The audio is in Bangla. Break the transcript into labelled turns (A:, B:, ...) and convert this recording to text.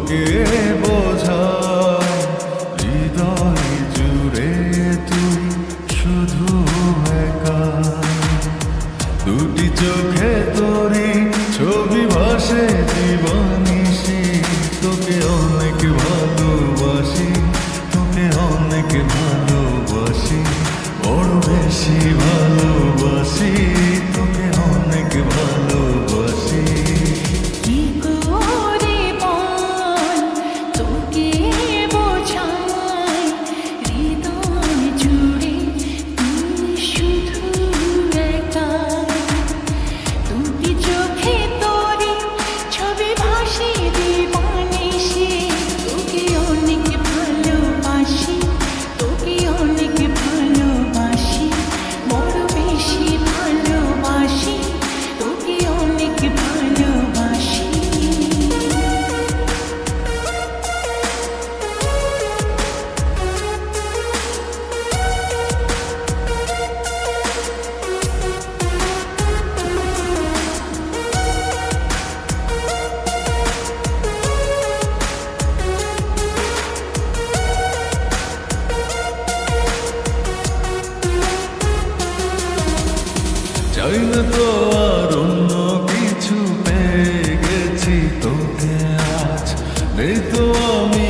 A: তোকে বোঝায় হৃদয় জুড়ে তুই শুধু একা। দুটি চোখে তোরি ছবি ভাসে জীবনিশি, তোকে অনেক ভালোবাসি, তোকে অনেক ভালোবাসি, বড় বেশি ভালোবাসি, তোকে অনেক ভালোবাসি।
B: কি করে বল তোকে বোঝাই হৃদয় জুড়ে তুই শুধু একা। দুটি চোখে তোরি ছবি ভাসে জীবনিশি, তোকে অনেক ভালোবাসি, তোকে অনেক ভালোবাসি, বড় বেশি ভালোবাসি, তোকে অনেক ভালোবাসি।
A: চাই না তো আর অন্য কিছু, পেয়ে গেছি তোকে আজ, নেই তো আমি